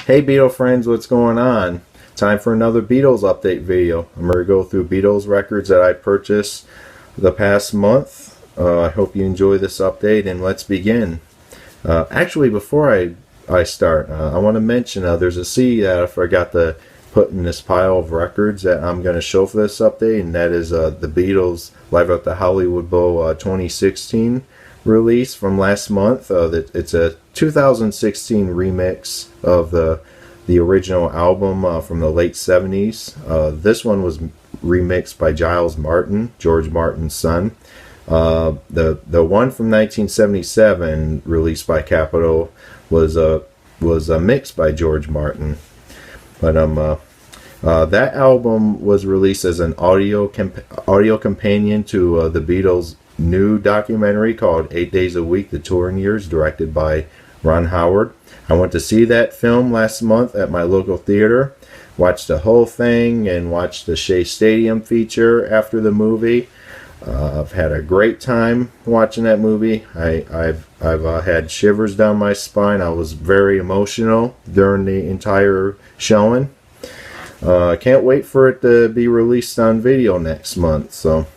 Hey Beatles friends, what's going on? Time for another Beatles update video. I'm going to go through Beatles records that I purchased the past month. I hope you enjoy this update, and let's begin. Actually, before I start, I want to mention there's a CD that I forgot to put in this pile of records that I'm going to show for this update, and that is the Beatles Live at the Hollywood Bowl 2016 release from last month. It's a 2016 remix of the original album from the late 70s. This one was remixed by Giles Martin, George Martin's son. The one from 1977, released by Capitol, was mixed by George Martin. But that album was released as an audio companion to the Beatles' new documentary called 8 Days a Week: The Touring Years, directed by Ron Howard. I went to see that film last month at my local theater, watched the whole thing, and watched the Shea Stadium feature after the movie. I've had a great time watching that movie. I've had shivers down my spine. I was very emotional during the entire showing. I can't wait for it to be released on video next month. So,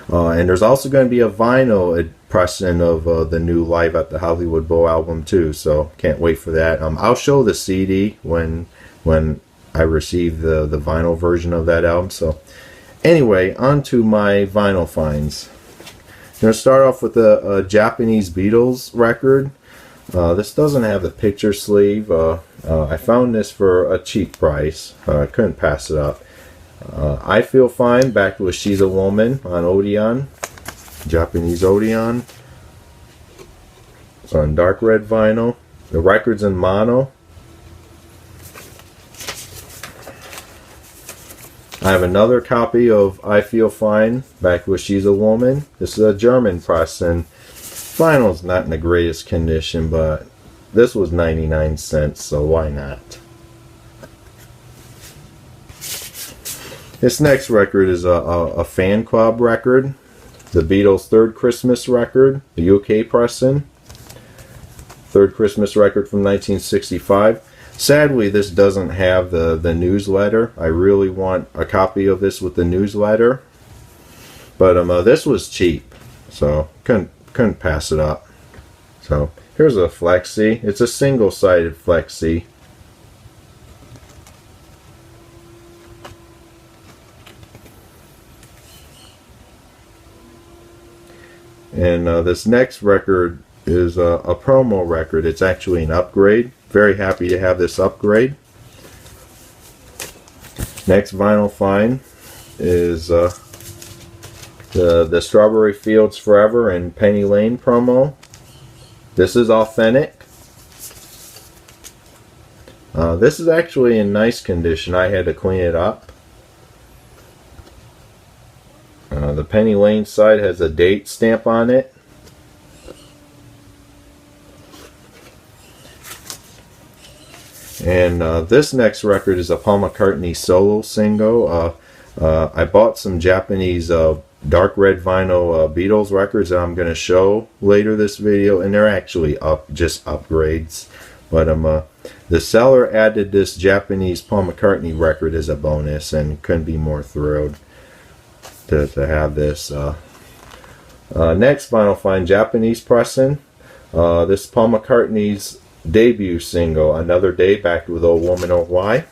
and there's also going to be a vinyl pressing of the new Live at the Hollywood Bowl album too. So can't wait for that. I'll show the CD when I receive the vinyl version of that album. So anyway, on to my vinyl finds. I'm going to start off with a Japanese Beatles record. This doesn't have the picture sleeve. I found this for a cheap price. I couldn't pass it up. I Feel Fine, backed with She's a Woman on Odeon. Japanese Odeon. It's on dark red vinyl. The record's in mono. I have another copy of I Feel Fine, backed with She's a Woman. This is a German press, and vinyl's not in the greatest condition, but this was 99 cents, so why not? This next record is a fan club record. The Beatles' Third Christmas record, the UK pressing. Third Christmas record from 1965. Sadly, this doesn't have the newsletter. I really want a copy of this with the newsletter. But this was cheap, so couldn't pass it up. So here's a flexi. It's a single-sided flexi. And this next record is a promo record. It's actually an upgrade. Very happy to have this upgrade. Next vinyl find is the Strawberry Fields Forever and Penny Lane promo. This is authentic. This is actually in nice condition. I had to clean it up. The Penny Lane side has a date stamp on it. And this next record is a Paul McCartney solo single. I bought some Japanese dark red vinyl Beatles records that I'm going to show later this video, and they're actually just upgrades. But the seller added this Japanese Paul McCartney record as a bonus, and couldn't be more thrilled to have this. Next vinyl find, Japanese pressing. This Paul McCartney's debut single, Another Day, backed with Old Woman Oh Why.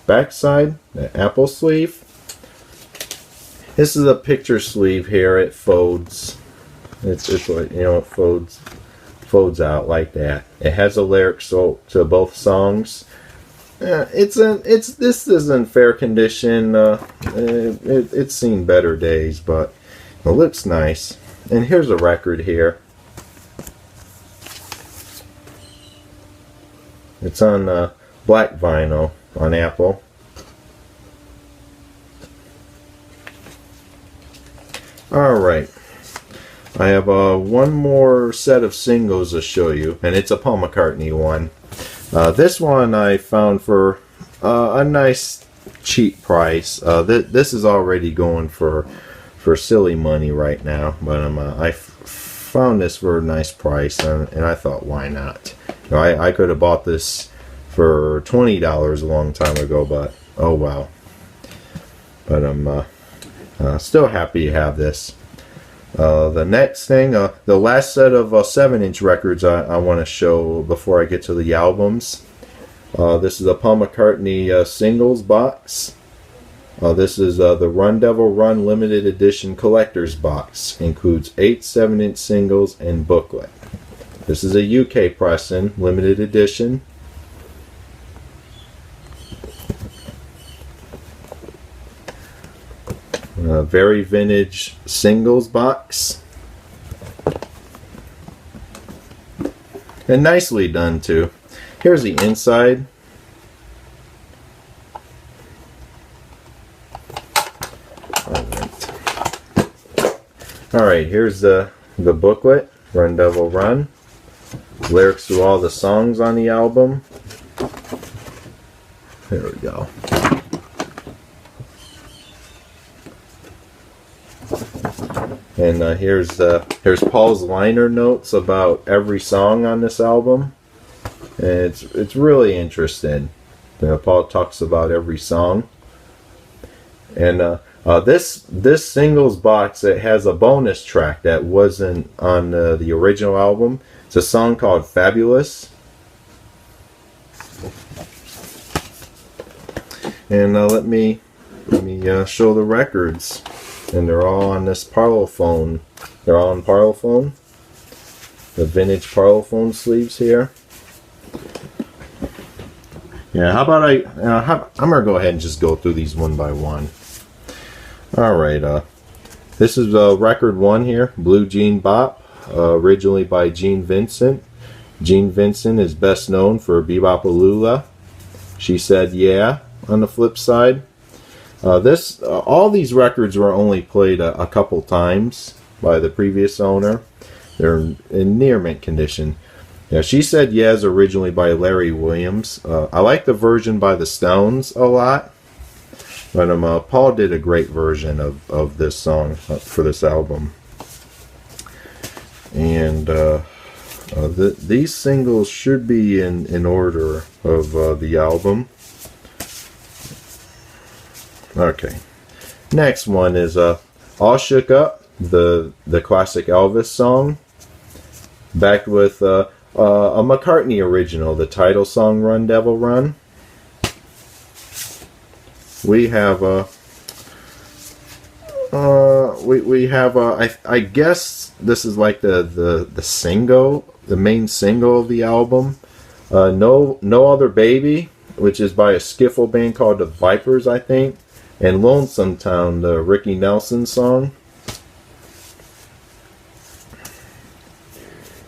Backside, the apple sleeve. This is a picture sleeve here. It folds. It's like, you know, it folds out like that. It has a lyric to both songs. This is in fair condition. It's seen better days, but it looks nice. And here's a record here. It's on black vinyl on Apple. Alright, I have one more set of singles to show you, and it's a Paul McCartney one. This one I found for a nice cheap price. This is already going for silly money right now, but I found this for a nice price, and I thought, why not? I could have bought this for $20 a long time ago, but oh wow. But I'm still happy to have this. The next thing, the last set of 7-inch records I want to show before I get to the albums. This is a Paul McCartney singles box. This is the Run Devil Run limited edition collector's box. Includes 8 7-inch singles and booklet. This is a UK pressing, limited edition. Very vintage singles box. And nicely done too. Here's the inside. Alright, here's the booklet, Run Devil Run. Lyrics to all the songs on the album. There we go. And here's Paul's liner notes about every song on this album. And it's really interesting. Paul talks about every song. And this singles box, it has a bonus track that wasn't on the original album. It's a song called Fabulous. And let me show the records. And they're all on this Parlophone. They're all on Parlophone. The vintage Parlophone sleeves here. Yeah, how about I'm gonna go ahead and just go through these one by one. Alright, this is record 1 here, Blue Jean Bop, originally by Gene Vincent. Gene Vincent is best known for Bebop-A-Lula. She Said Yeah on the flip side. All these records were only played a couple times by the previous owner. They're in near mint condition. Yeah, She Said Yeah is originally by Larry Williams. I like the version by the Stones a lot. But Paul did a great version of this song for this album. And these singles should be in order of the album. Okay. Next one is All Shook Up, the classic Elvis song. Backed with a McCartney original, the title song Run Devil Run. We have I guess this is like the single, the main single of the album. No Other Baby, which is by a skiffle band called the Vipers, I think, and Lonesome Town, the Ricky Nelson song.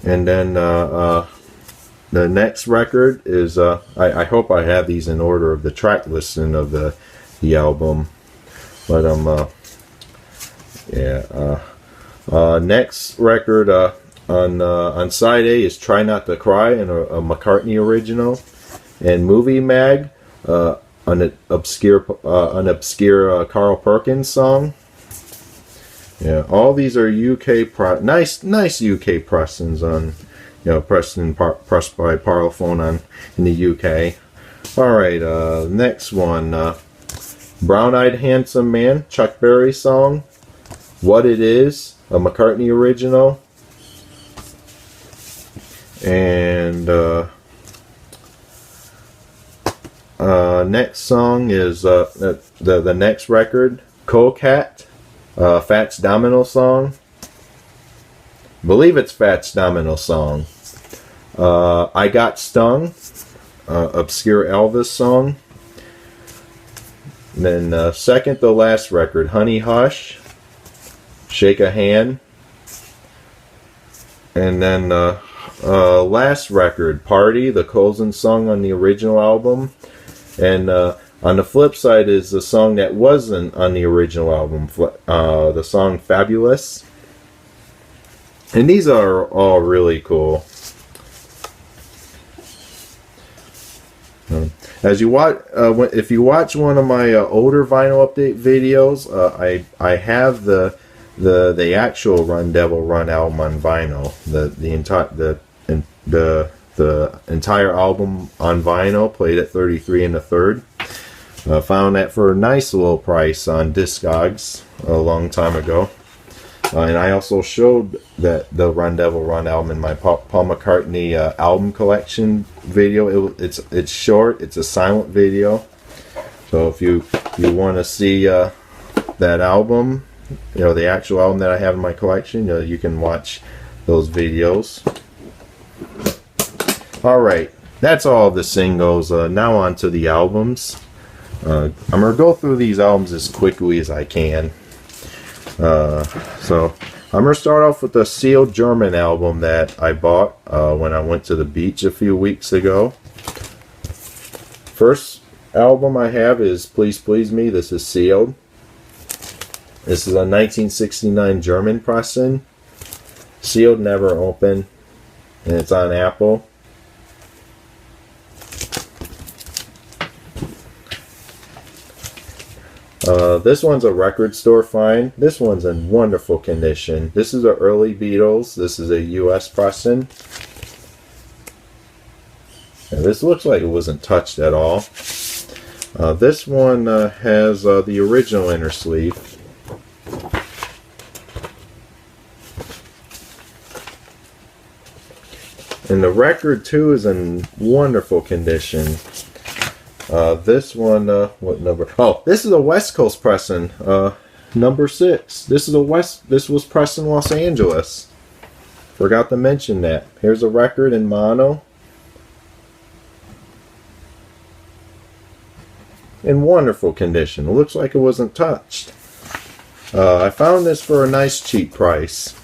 And then the next record is I hope I have these in order of the track listing of the album, but next record on side A is Try Not to Cry, and a McCartney original, and Movie Mag, an obscure Carl Perkins song. Yeah, all these are UK nice UK pressings on, pressed by Parlophone in the UK. All right, next one. Brown Eyed Handsome Man, Chuck Berry song. What It Is, a McCartney original. And next song is the next record, Cold Cat, Fats Domino song. I believe it's Fats Domino song. I Got Stung, obscure Elvis song. And then second to last record, Honey Hush, Shake a Hand. And then last record, Party, the closing song on the original album. And on the flip side is the song that wasn't on the original album, the song Fabulous. And these are all really cool. As you watch, if you watch one of my older vinyl update videos, I have the actual Run Devil Run album on vinyl, the the entire album on vinyl, played at 33 1/3. Found that for a nice little price on Discogs a long time ago. And I also showed that the Run Devil Run album in my Paul McCartney album collection video. It's short. It's a silent video. So if you want to see that album, the actual album that I have in my collection, you can watch those videos. Alright, that's all of the singles. Now on to the albums. I'm going to go through these albums as quickly as I can. So I'm going to start off with the sealed German album that I bought when I went to the beach a few weeks ago. First album I have is Please Please Me. This is sealed. This is a 1969 German pressing. Sealed, never open. And it's on Apple. This one's a record store find. This one's in wonderful condition. This is the early Beatles. This is a US pressing. And this looks like it wasn't touched at all. This one has the original inner sleeve. And the record too is in wonderful condition. This one, what number? Oh, this is a West Coast pressing, number 6. This was pressed in Los Angeles. Forgot to mention that. Here's a record in mono. In wonderful condition. It looks like it wasn't touched. I found this for a nice cheap price.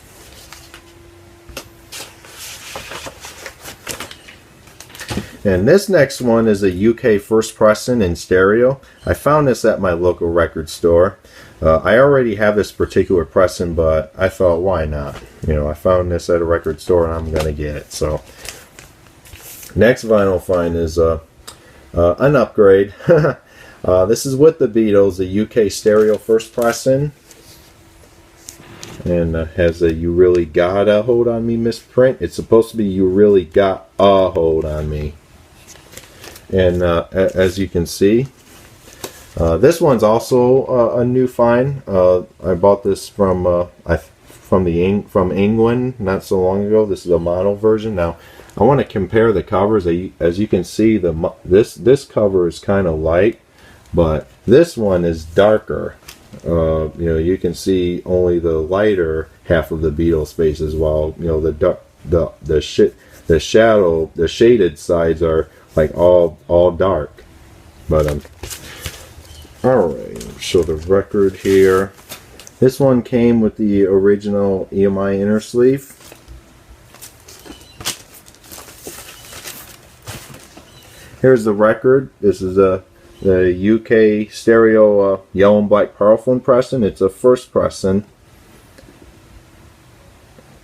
And this next one is a UK first pressing in stereo. I found this at my local record store. I already have this particular pressing, but I thought, why not? I found this at a record store and I'm going to get it. So, next vinyl find is an upgrade. This is with the Beatles, the UK stereo first pressing. And has a You Really Got a Hold on Me misprint. It's supposed to be You Really Got a Hold on Me. And as you can see, this one's also a new find. I bought this from England not so long ago. This is a mono version. Now I want to compare the covers. As you can see, this cover is kind of light, but this one is darker. You can see only the lighter half of the Beatles faces, while the shaded sides are like all dark. But all right, show the record here. This one came with the original EMI inner sleeve. Here's the record. This is the UK stereo yellow and black Parlophone pressing. It's a first pressing.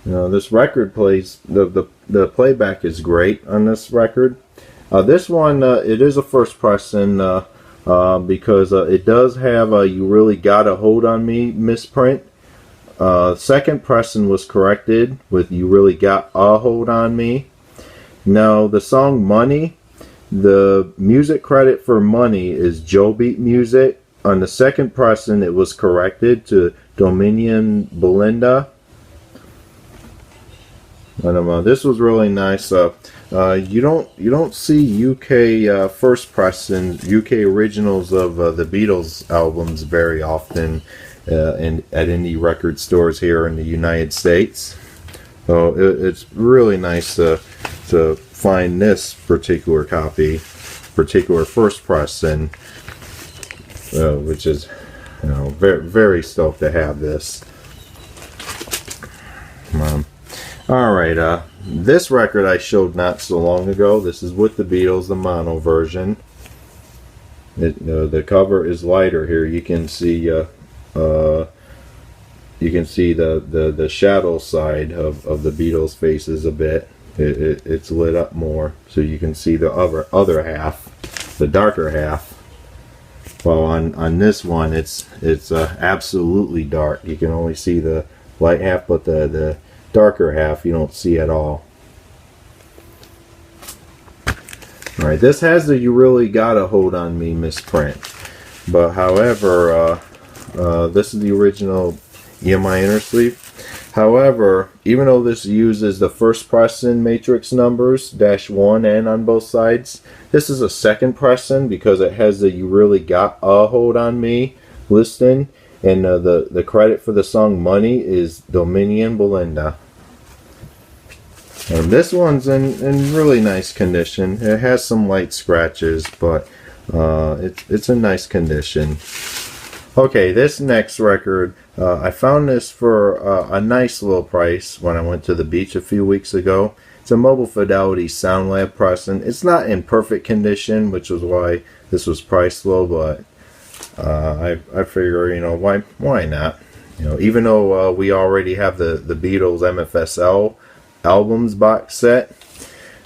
This record plays, the playback is great on this record. This one, it is a first pressing because it does have a You Really Got a Hold on Me misprint. Second pressing was corrected with You Really Got a Hold on Me. Now, the song Money, the music credit for Money is Joe Beat Music. On the second pressing, it was corrected to Dominion Belinda. And this was really nice. You don't see UK first pressing, UK originals of the Beatles albums very often at indie record stores here in the United States. So it's really nice to find this particular copy, particular first pressing, which is very, very stoked to have this. Alright, this record I showed not so long ago. This is with the Beatles, the mono version. The cover is lighter here. You can see the shadow side of the Beatles faces a bit. It's lit up more, so you can see the other half, the darker half. While on this one, it's absolutely dark. You can only see the light half, but the darker half you don't see at all. Alright, this has the "You Really Gotta Hold on Me" misprint. But however, this is the original EMI inner sleeve. However, even though this uses the first pressing matrix numbers, -1 and on both sides, this is a second pressing because it has the "You Really Got a Hold on Me" listing. And the credit for the song "Money" is Dominion Belinda. And this one's in really nice condition. It has some light scratches, but it's in nice condition. Okay, this next record, I found this for a nice little price when I went to the beach a few weeks ago. It's a Mobile Fidelity Sound Lab pressing. It's not in perfect condition, which is why this was priced low, but I figure, you know, why not? You know, even though we already have the Beatles MFSL albums box set,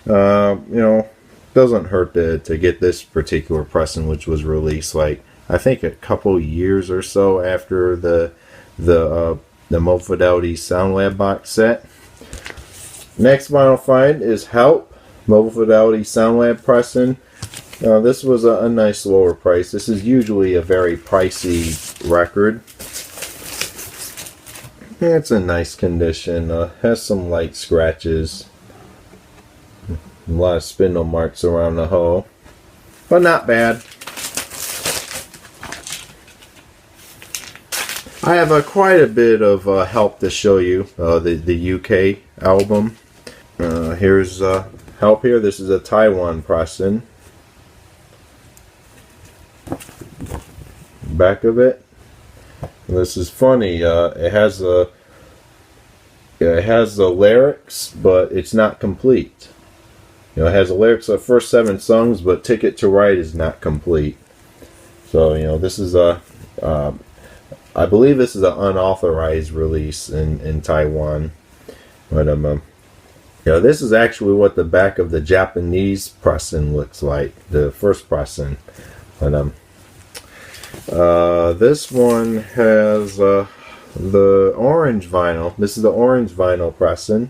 you know, doesn't hurt to get this particular pressing, which was released like I think a couple years or so after the Mobile Fidelity Sound Lab box set. Next vinyl find is Help, Mobile Fidelity Sound Lab pressing. This was a nice lower price. This is usually a very pricey record. It's in nice condition. Has some light scratches. A lot of spindle marks around the hull. But not bad. I have quite a bit of Help to show you. The UK album. Here's Help here. This is a Taiwan pressing. Back of it. This is funny. It has the lyrics, but it's not complete. You know, it has the lyrics of the first 7 songs, but Ticket to Ride is not complete. So, you know, this is I believe this is an unauthorized release in Taiwan. But you know, this is actually what the back of the Japanese pressing looks like, the first pressing. But this one has the orange vinyl. This is the orange vinyl pressing.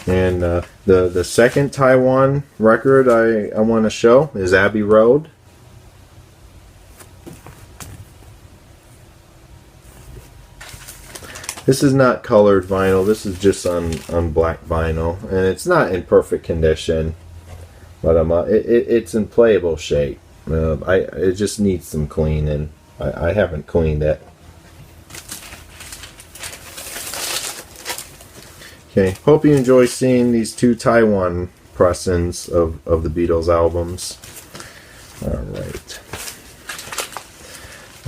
And the second Taiwan record I want to show is Abbey Road. This is not colored vinyl. This is just on black vinyl, and it's not in perfect condition, but it's in playable shape. It just needs some cleaning. I haven't cleaned it. Okay, hope you enjoy seeing these 2 Taiwan pressings of the Beatles albums. Alright.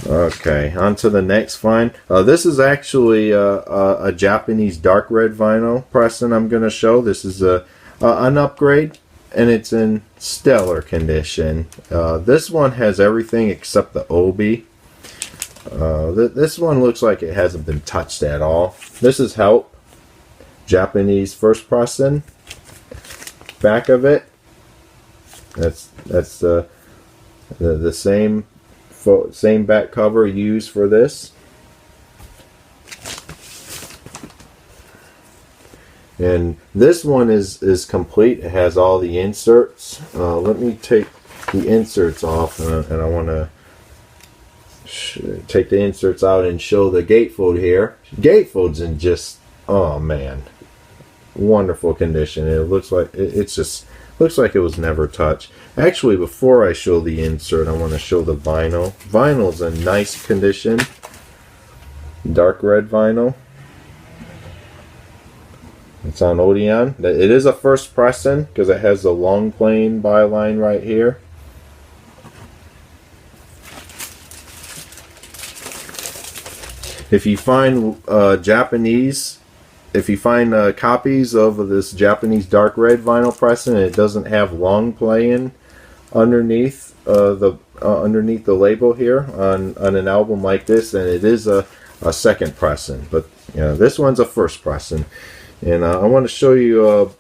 Okay, on to the next find. This is actually a Japanese dark red vinyl pressing I'm going to show. This is an upgrade, and it's in stellar condition. This one has everything except the obi. This one looks like it hasn't been touched at all. This is Help, Japanese first pressing. Back of it, that's the same back cover used for this. And this one is complete. It has all the inserts. Let me take the inserts off, and I want to take the inserts out and show the gatefold here. Gatefold's in just, oh man, wonderful condition. It looks like looks like it was never touched. Actually, before I show the insert, I want to show the vinyl. Vinyl's in nice condition. Dark red vinyl. It's on Odeon. It is a first pressing because it has the long plain byline right here. If you find copies of this Japanese dark red vinyl pressing and it doesn't have long playing underneath underneath the label here on an album like this, then it is a second pressing. But you know, this one's a first pressing, and I want to show you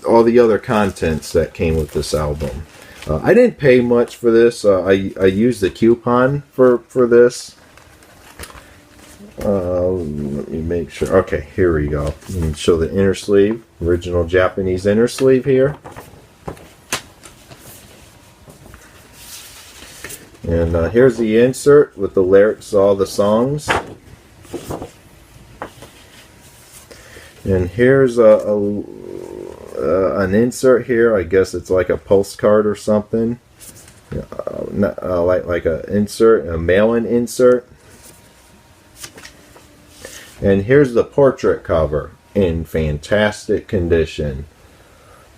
all the other contents that came with this album. I didn't pay much for this. I used the coupon for this. Let me make sure. Okay, here we go. Let me show the inner sleeve. Original Japanese inner sleeve here. And here's the insert with the lyrics of all the songs. And here's an insert here. I guess it's like a postcard or something. Like a insert, a mail-in insert. And here's the portrait cover in fantastic condition.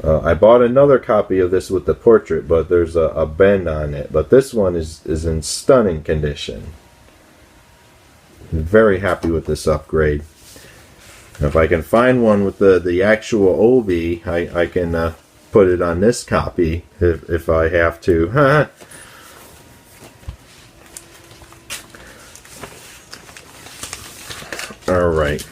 I bought another copy of this with the portrait, but there's a bend on it. But this one is in stunning condition. I'm very happy with this upgrade. If I can find one with the actual Obi, I can put it on this copy if I have to. Alright.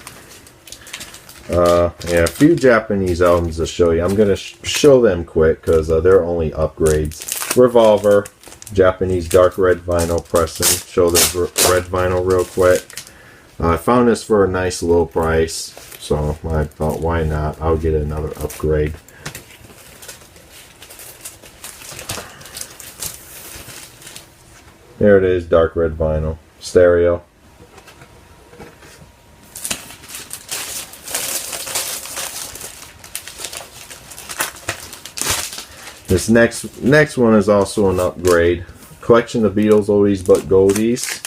Yeah, a few Japanese albums to show you. I'm going to show them quick because they're only upgrades. Revolver, Japanese dark red vinyl pressing. Show the red vinyl real quick. I found this for a nice low price, so I thought, why not? I'll get another upgrade. There it is, dark red vinyl, stereo. This next one is also an upgrade. Collection of Beatles Oldies but Goldies.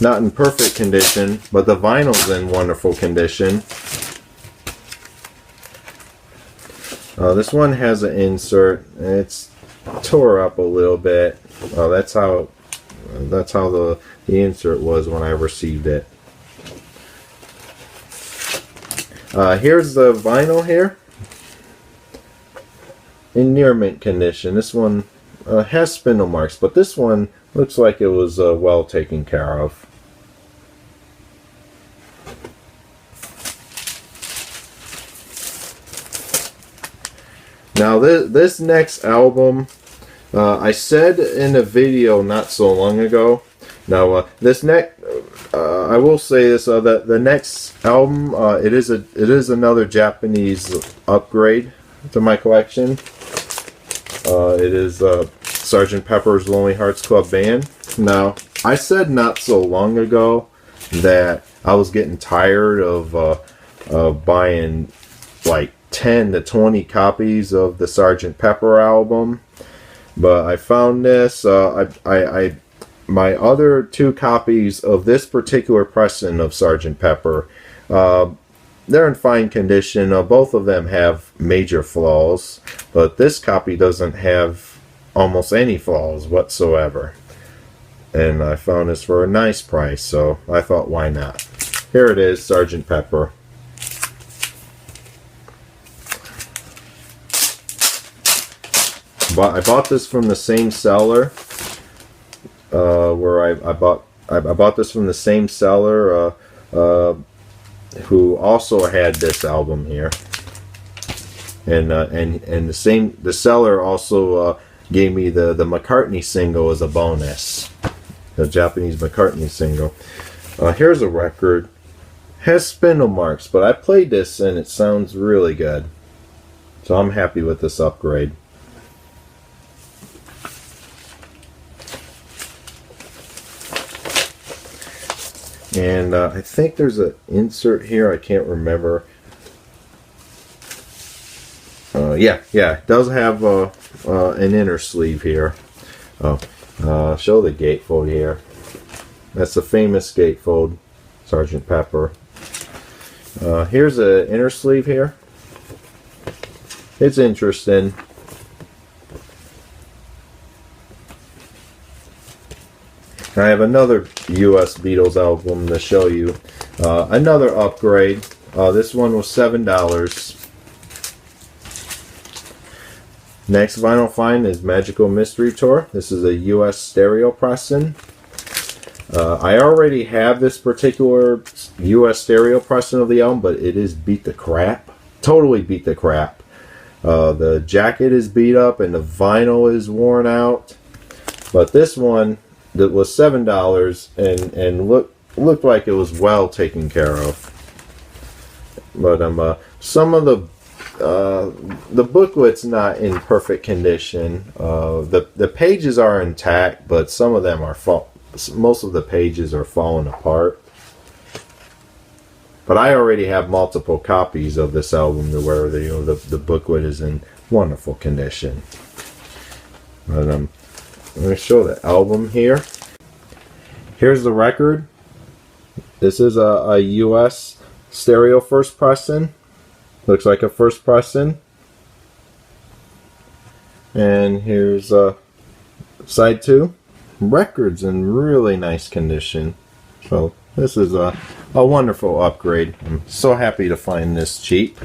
Not in perfect condition, but the vinyl's in wonderful condition. This one has an insert. It's tore up a little bit. That's how the insert was when I received it. Here's the vinyl here. In near mint condition. This one has spindle marks, but this one looks like it was well taken care of. Now this next album, I said in a video not so long ago. Now this next, I will say this: that the next album, it is another Japanese upgrade to my collection. It is Sgt. Pepper's Lonely Hearts Club Band. Now I said not so long ago that I was getting tired of buying like 10 to 20 copies of the Sgt. Pepper album, but I found this. My other 2 copies of this particular pressing of Sgt. Pepper, they're in fine condition. Both of them have major flaws, but this copy doesn't have almost any flaws whatsoever. And I found this for a nice price, so I thought, why not? Here it is, Sgt. Pepper. I bought this from the same seller. Where I bought this from the same seller who also had this album here, and the seller also gave me the McCartney single as a bonus, the Japanese McCartney single. Here's a record. Has spindle marks, but I played this and it sounds really good, so I'm happy with this upgrade. And I think there's an insert here. I can't remember. Yeah, it does have an inner sleeve here. Show the gatefold here. That's the famous gatefold, Sgt. Pepper. Here's an inner sleeve here. It's interesting. I have another US Beatles album to show you. Another upgrade. This one was $7. Next vinyl find is Magical Mystery Tour. This is a US stereo pressing. I already have this particular US stereo pressing of the album, but it is beat the crap. Totally beat the crap. The jacket is beat up and the vinyl is worn out. But this one that was $7 and looked like it was well taken care of. But some of the booklet's not in perfect condition. The pages are intact, but some of them are most of the pages are falling apart. But I already have multiple copies of this album to where the booklet is in wonderful condition. But I'm going to show the album here. Here's the record. This is a US stereo first pressing. Looks like a first pressing. And here's side 2. Record's in really nice condition. So this is a wonderful upgrade. I'm so happy to find this cheap.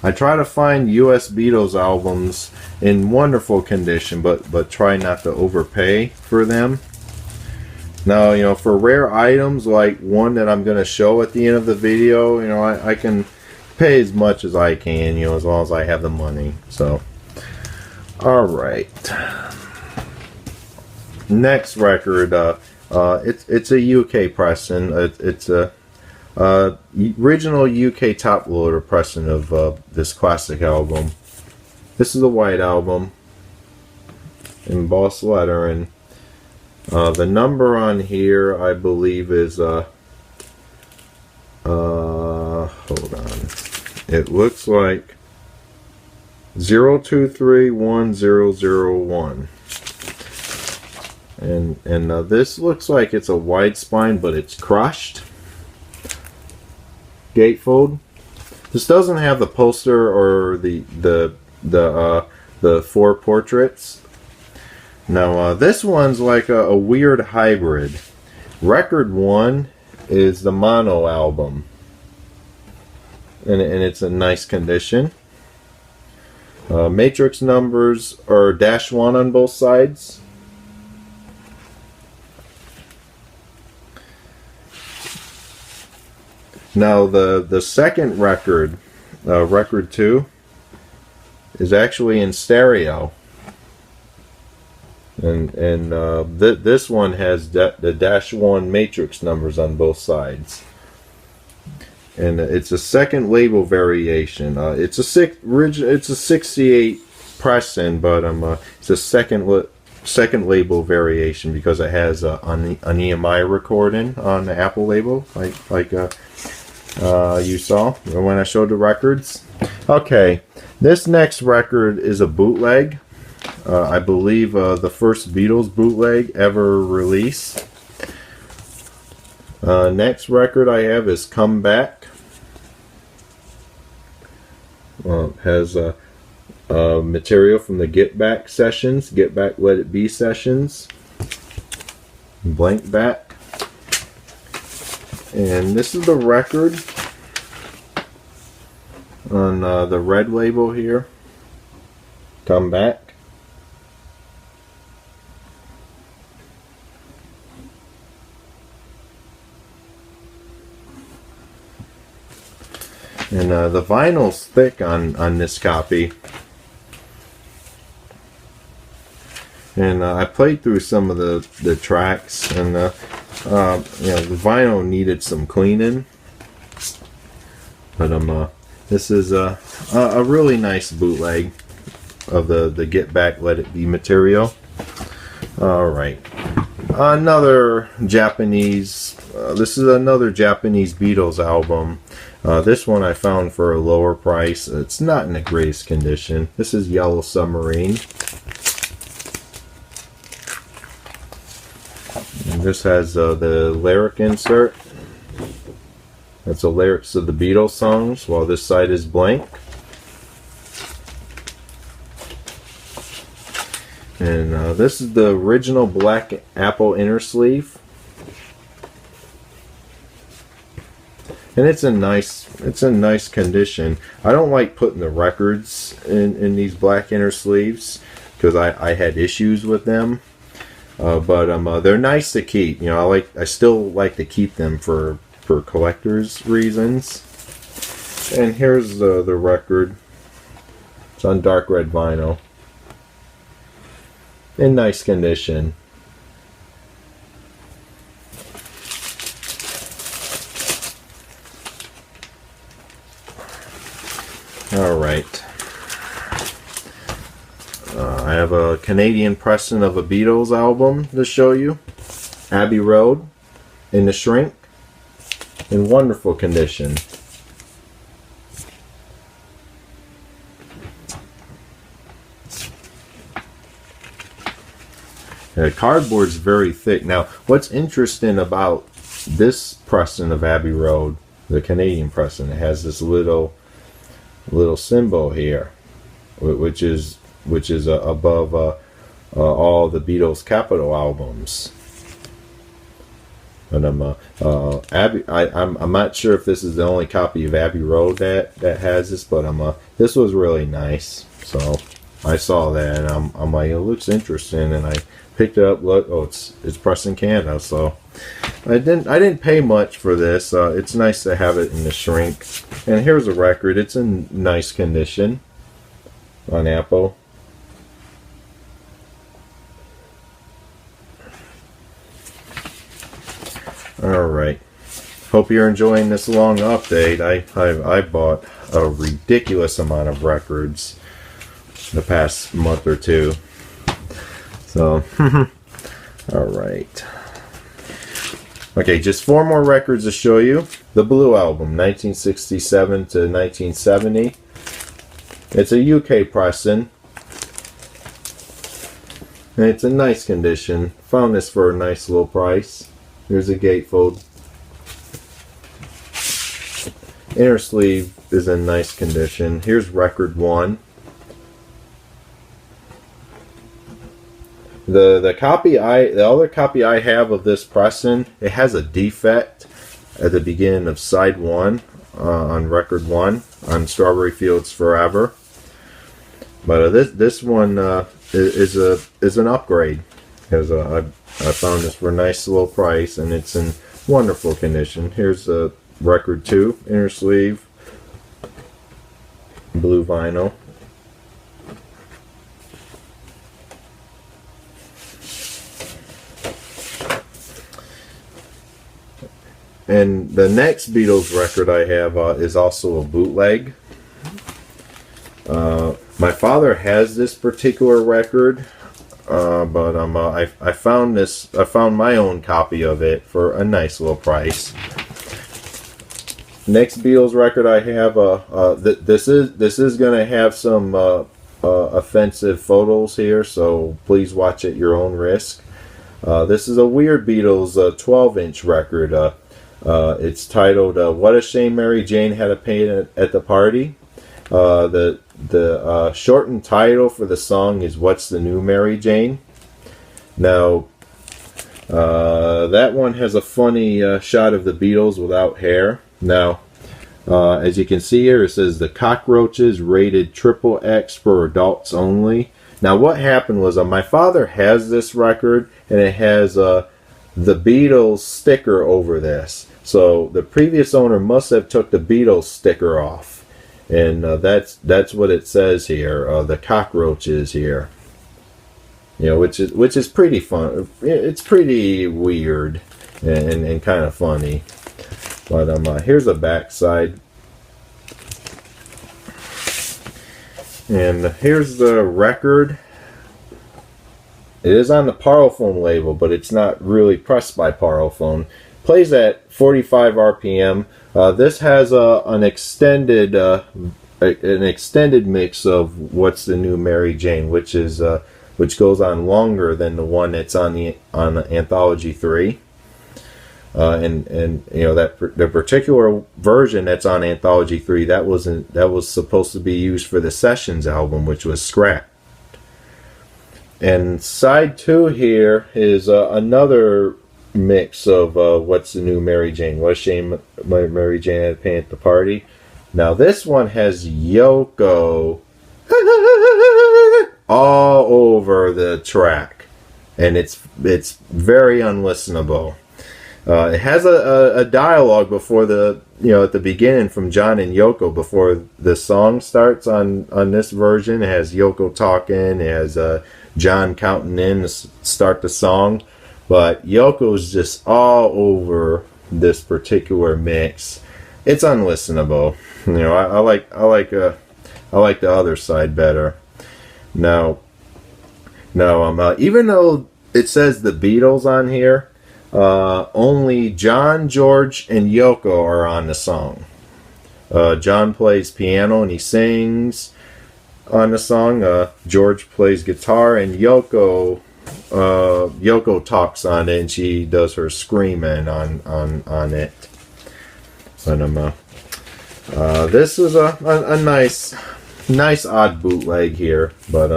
I try to find US Beatles albums in wonderful condition, but try not to overpay for them. Now, for rare items like one that I'm going to show at the end of the video, I can pay as much as I can, as long as I have the money. So, alright. Next record, it's a UK pressing. It's a original UK top loader pressing of this classic album. This is a white album, embossed lettering. The number on here, I believe, is hold on. It looks like 0231001. And this looks like it's a wide spine, but it's crushed. Gatefold. This doesn't have the poster or the 4 portraits. Now this one's like a weird hybrid. Record 1 is the mono album, and it's in nice condition. Matrix numbers are -1 on both sides. Now the second record, record 2, is actually in stereo, and this one has the -1 matrix numbers on both sides, and it's a second label variation. It's a 68 pressing, but it's a second label variation because it has an EMI recording on the Apple label, like you saw when I showed the records. Okay, this next record is a bootleg. I believe the first Beatles bootleg ever released. Next record I have is Come Back. Has material from the Get Back sessions, Get Back Let It Be sessions. Blank back. And this is the record on the red label here. Come Back. And the vinyl's thick on this copy. And I played through some of the tracks, and the vinyl needed some cleaning. But this is a really nice bootleg of the Get Back Let It Be material. All right, another Japanese. This is another Japanese Beatles album. This one I found for a lower price. It's not in the greatest condition. This is Yellow Submarine. And this has the lyric insert. That's the lyrics of the Beatles songs, while this side is blank. And this is the original black Apple inner sleeve. And it's in nice condition. I don't like putting the records in these black inner sleeves because I had issues with them. But they're nice to keep. I still like to keep them for collectors reasons. And here's the record. It's on dark red vinyl. In nice condition. Alright. I have a Canadian pressing of a Beatles album to show you. Abbey Road in the shrink. In wonderful condition. The cardboard's very thick. Now, what's interesting about this pressing of Abbey Road, the Canadian pressing, it has this little symbol here, which is above all the Beatles Capitol albums. And I'm not sure if this is the only copy of Abbey Road that has this, but this was really nice. So I saw that and I'm like, it looks interesting, and I picked it up. Look, oh, it's pressed in Canada, so I didn't pay much for this. It's nice to have it in the shrink. And here's a record. It's in nice condition on Apple. All right. Hope you're enjoying this long update. I bought a ridiculous amount of records the past month or two. So, all right. Okay, just 4 more records to show you. The Blue Album, 1967 to 1970. It's a UK pressing. And it's in nice condition. Found this for a nice little price. Here's a gatefold. Inner sleeve is in nice condition. Here's record 1. The other copy I have of this pressing, it has a defect at the beginning of side 1 on record 1 on Strawberry Fields Forever. But this one is an upgrade, because I found this for a nice low price, and it's in wonderful condition. Here's record 2, inner sleeve, blue vinyl. And the next Beatles record I have is also a bootleg. My father has this particular record, but I found my own copy of it for a nice little price. Next Beatles record I have, this is going to have some offensive photos here, so please watch at your own risk. This is a Weird Beatles 12-inch record. It's titled "What a Shame Mary Jane Had a Pain at the Party." The shortened title for the song is "What's the New Mary Jane?" Now, that one has a funny shot of the Beatles without hair. Now, as you can see here, it says the Cockroaches rated XXX for adults only. Now, what happened was my father has this record, and it has the Beatles sticker over this. So the previous owner must have took the Beatles sticker off, and that's what it says here. The Cockroaches here, you know, which is pretty fun. It's pretty weird and kind of funny. But here's the back side, and here's the record. It is on the Parlophone label, but it's not really pressed by Parlophone. Plays at 45 RPM. This has an extended mix of What's the New Mary Jane, which goes on longer than the one that's on Anthology 3. And you know that the particular version that's on Anthology 3 that was supposed to be used for the Sessions album, which was scrapped. And side 2 here is another mix of What's the New Mary Jane? What a Shame Mary Jane Had a Pain at the Party. Now this one has Yoko all over the track, and it's very unlistenable. It has a dialogue before the, at the beginning from John and Yoko before the song starts on this version. It has Yoko talking, it has John counting in to start the song, but Yoko's just all over this particular mix. It's unlistenable. I like the other side better. Now, even though it says the Beatles on here, only John, George, and Yoko are on the song. John plays piano and he sings on the song. George plays guitar, and Yoko talks on it, and she does her screaming on it. But this is a nice odd bootleg here, but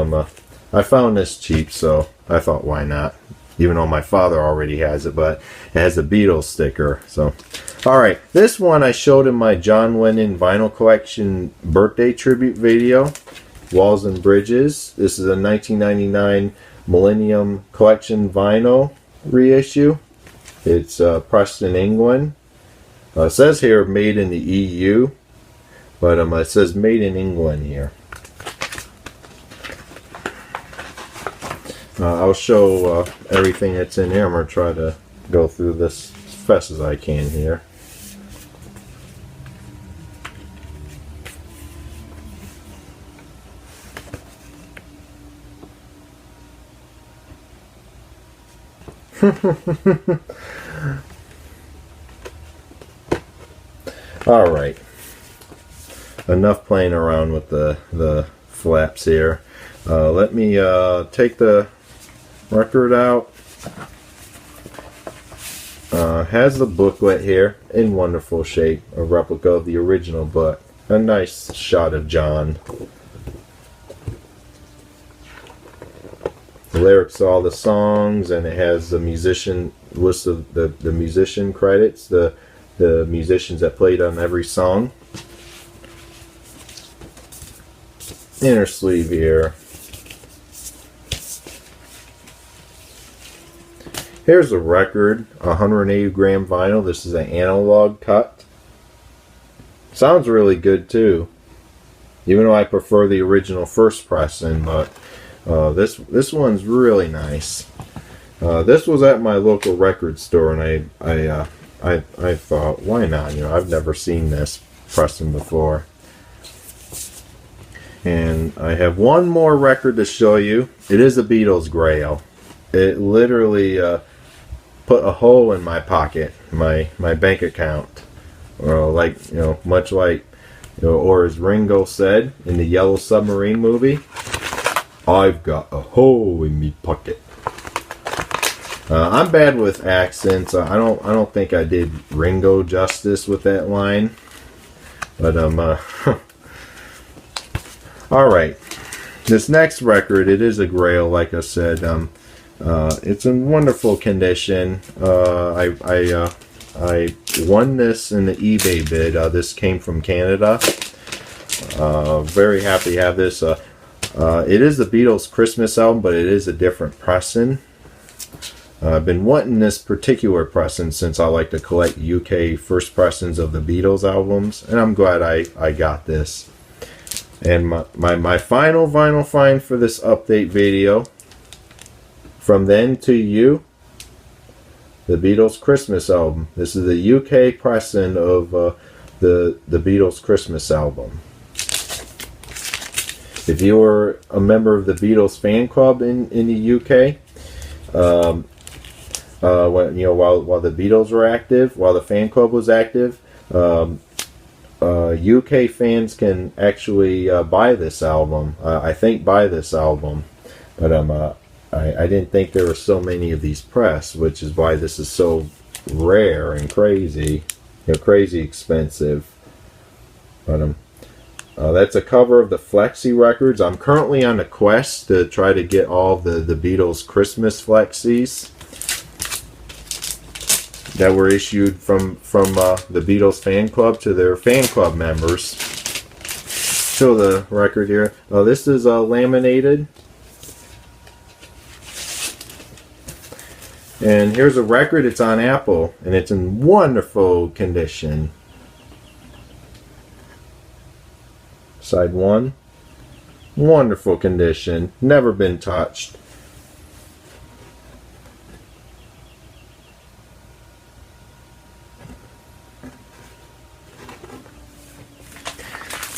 I found this cheap, so I thought, why not? Even though my father already has it, but it has a Beatles sticker. So, all right, this one I showed in my John Lennon vinyl collection birthday tribute video, Walls and Bridges. This is a 1999 Millennium Collection vinyl reissue. It's pressed in England. It says here made in the EU, but it says made in England here. I'll show everything that's in here. I'm going to try to go through this as fast as I can here. Alright. Enough playing around with the flaps here. Let me take the record out. Has the booklet here in wonderful shape, a replica of the original book. A nice shot of John. The lyrics to all the songs, and it has the musician list of the musician credits, the musicians that played on every song. Inner sleeve here. Here's a record, 180 gram vinyl. This is an analog cut. Sounds really good too, even though I prefer the original first pressing. But this one's really nice. This was at my local record store, and I thought, why not? I've never seen this pressing before. And I have one more record to show you. It is a Beatles Grail. It literally put a hole in my pocket, my bank account. Much like, or as Ringo said in the Yellow Submarine movie, I've got a hole in me pocket. I'm bad with accents. I don't think I did Ringo justice with that line. But all right. This next record, it is a Grail, like I said. It's in wonderful condition. I won this in the eBay bid. This came from Canada. Very happy to have this. It is the Beatles Christmas album, but it is a different pressing. I've been wanting this particular pressing since I like to collect UK first pressings of the Beatles albums, and I'm glad I got this. And my final vinyl find for this update video, From Then to You, the Beatles Christmas album. This is the UK pressing of the Beatles Christmas album. If you were a member of the Beatles fan club in the UK, while the Beatles were active, while the fan club was active, UK fans can actually buy this album. I think buy this album, but I didn't think there were so many of these pressed, which is why this is so rare and crazy, crazy expensive. But that's a cover of the Flexi records. I'm currently on a quest to try to get all the Beatles Christmas Flexis that were issued from the Beatles fan club to their fan club members. Show the record here. This is laminated. And here's a record. It's on Apple, and it's in wonderful condition. Side 1, wonderful condition, never been touched.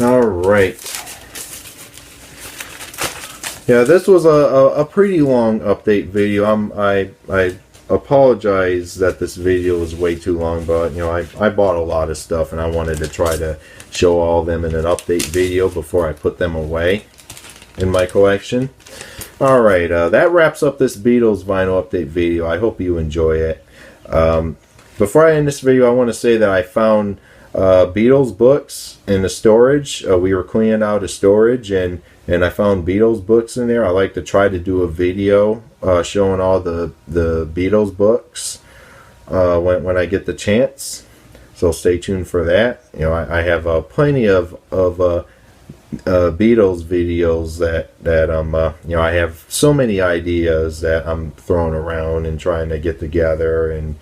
All right. Yeah, this was a pretty long update video. I apologize that this video was way too long, but you know, I bought a lot of stuff and I wanted to try to show all of them in an update video before I put them away in my collection. All right, that wraps up this Beatles vinyl update video. I hope you enjoy it. Before I end this video, I want to say that I found Beatles books in the storage. We were cleaning out a storage, and I found Beatles books in there. I like to try to do a video showing all the Beatles books when I get the chance. So stay tuned for that. You know, I have plenty of Beatles videos that you know, I have so many ideas that I'm throwing around and trying to get together and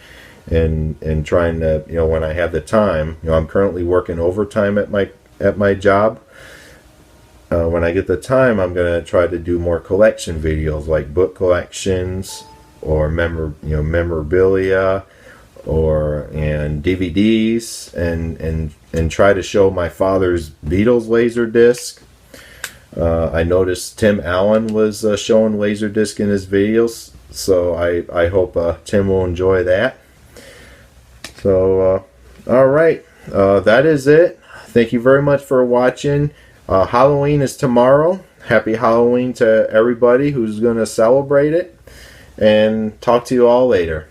trying to, you know, when I have the time. You know, I'm currently working overtime at my job. When I get the time, I'm gonna try to do more collection videos, like book collections or memorabilia and DVDs, and try to show my father's Beatles laser disc. I noticed Tim Allen was showing Laserdisc in his videos, so I hope Tim will enjoy that. So, alright, that is it. Thank you very much for watching. Halloween is tomorrow. Happy Halloween to everybody who's going to celebrate it. And talk to you all later.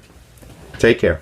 Take care.